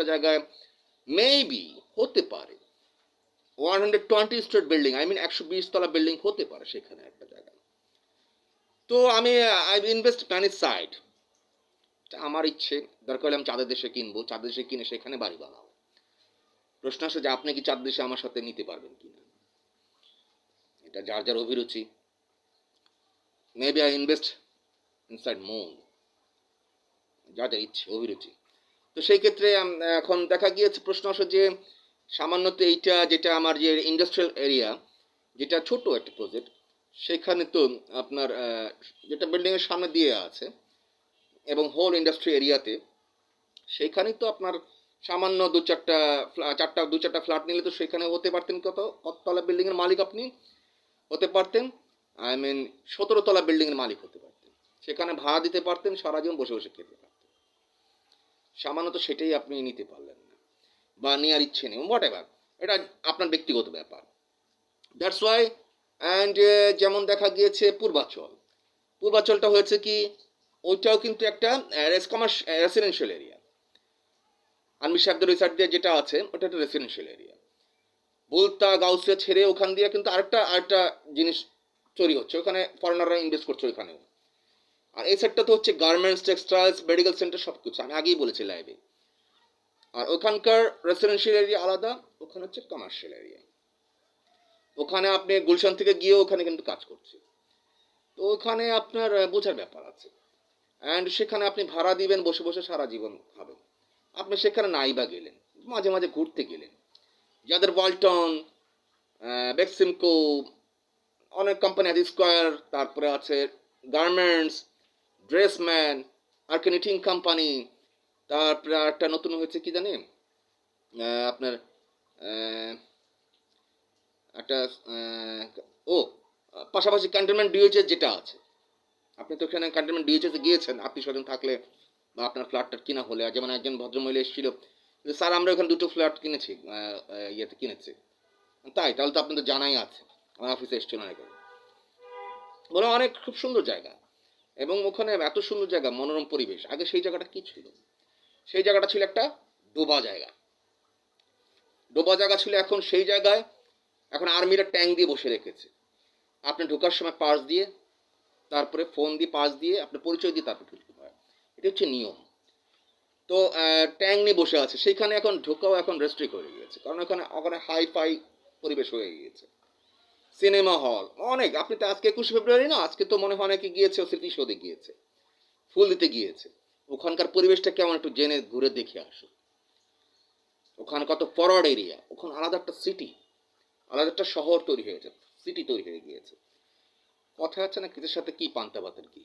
জায়গায় মেবি হতে পারে 120 স্টোর বিল্ডিং, আই মিন 120 তলা বিল্ডিং হতে পারে সেখানে একটা জায়গায়। তো আমি আই ইনভেস্ট প্ল্যানের সাইড, আমার ইচ্ছে দরকার হলে আমি চাঁদের দেশে কিনবো, চাঁদের দেশে কিনে সেখানে বাড়ি বানাবো। প্রশ্ন আসে যে আপনি কি চাঁদ দেশে আমার সাথে নিতে পারবেন কিনা, এটা যার যার অভিরুচি। Maybe I invest inside moon, যার যার ইচ্ছে অভিরুচি। তো সেই ক্ষেত্রে এখন দেখা গিয়েছে প্রশ্ন আসে যে সামান্যত এইটা যেটা আমার যে ইন্ডাস্ট্রিয়াল এরিয়া, যেটা ছোট একটা প্রজেক্ট, সেখানে তো আপনার যেটা বিল্ডিংয়ের সামনে দিয়ে আছে এবং হোল ইন্ডাস্ট্রি এরিয়াতে, সেইখানেই তো আপনার সামান্য দু চারটা ফ্ল্যাট নিলে তো সেখানে হতে পারতেন কততলা বিল্ডিংয়ের মালিক আপনি হতে পারতেন, আই মিন 17 তলা বিল্ডিংয়ের মালিক হতে পারতেন, সেখানে ভাড়া দিতে পারতেন, সারা জীবন বসে বসে খেতে পারতেন। সামান্য তো সেটাই আপনি নিতে পারলেন না বা নেওয়ার ইচ্ছে নেই, হোয়াট এভার, এটা আপনার ব্যক্তিগত ব্যাপার। That's why. অ্যান্ড যেমন দেখা গিয়েছে পূর্বাচলটা হয়েছে কি, ওইটাও কিন্তু একটা রেসিডেন্সিয়াল এরিয়া। আনমি সাহেবদের রিসার্চ দিয়ে যেটা আছে ওটা একটা রেসিডেন্সিয়াল এরিয়া। বুলতা গাউসিয়া ছেড়ে ওখান দিয়ে কিন্তু আরেকটা জিনিস তৈরি হচ্ছে, ওখানে ফরেনাররা ইনভেস্ট করছে ওইখানেও। আর এই সেটটা তো হচ্ছে গার্মেন্টস, টেক্সটাইলস, মেডিকেল সেন্টার সব কিছু, আমি আগেই বলেছি লাইভে। আর ওখানকার রেসিডেন্সিয়াল এরিয়া আলাদা, ওখানে হচ্ছে কমার্শিয়াল এরিয়া। ওখানে আপনি গুলশান থেকে গিয়েও ওখানে কিন্তু কাজ করছে, তো ওখানে আপনার বোঝার ব্যাপার আছে। অ্যান্ড সেখানে আপনি ভাড়া দিবেন, বসে বসে সারা জীবন খাবেন। আপনি সেখানে নাই বা গেলেন, মাঝে মাঝে ঘুরতে গেলেন, যাদের ওয়ালটন, বেক্সিমকো, অনেক কোম্পানি আছে, স্কোয়ার, তারপরে আছে গার্মেন্টস, ড্রেসম্যান, আর্কেনিটিং কোম্পানি, তারপরে একটা নতুন হয়েছে কি জানি আপনার একটা ও পাশাপাশি ক্যান্টনমেন্ট ডিওএইচএস যেটা আছে, আপনি তো এখানে ক্যান্টনমেন্ট ডিওএইচএস গিয়েছেন আত্মীয় স্বজন থাকলে বা আপনার ফ্ল্যাটটা কিনা হলে, যেমন একজন ভদ্রমহিলা এসেছিল যে স্যার আমরা ওখানে 2টো ফ্ল্যাট কিনেছি, ইয়েতে কিনেছি। তাই তাহলে তো আপনাদের জানাই আছে, আমার অফিসে এসেছিল না এখানে, বলে অনেক খুব সুন্দর জায়গা এবং ওখানে এত সুন্দর জায়গা, মনোরম পরিবেশ। আগে সেই জায়গাটা কি ছিল, সেই জায়গাটা ছিল একটা ডোবা জায়গা, ডোবা জায়গা ছিল। এখন সেই জায়গায় এখন আর্মিরা ট্যাঙ্ক দিয়ে বসে রেখেছে, আপনি ঢোকার সময় পাস দিয়ে, তারপরে ফোন দিয়ে পাস দিয়ে আপনার পরিচয় দিয়ে তারপর ঢুকতে হয়, এটা হচ্ছে নিয়ম। তো ট্যাঙ্ক নিয়ে বসে আছে সেইখানে, এখন ঢোকাও এখন রেস্ট্রিক্ট হয়ে গিয়েছে, কারণ ওখানে ওখানে হাই ফাই পরিবেশ হয়ে গিয়েছে। সিনেমা হল অনেক, আপনি তো আজকে 21শে ফেব্রুয়ারি না, আজকে তো মনে হয় অনেকে গিয়েছে, স্মৃতি সৌধে গিয়েছে, ফুল দিতে গিয়েছে। ওখানকার পরিবেশটা কেমন একটু জেনে ঘুরে দেখে আসো। ওখানে কত ফরওয়ার্ড এরিয়া, ওখানে আলাদা একটা সিটি, আলাদা একটা শহর তৈরি হয়েছে, সিটি তৈরি হয়ে গিয়েছে। কথা আছে না, কিসের সাথে কি পান্তা ভাতের কি।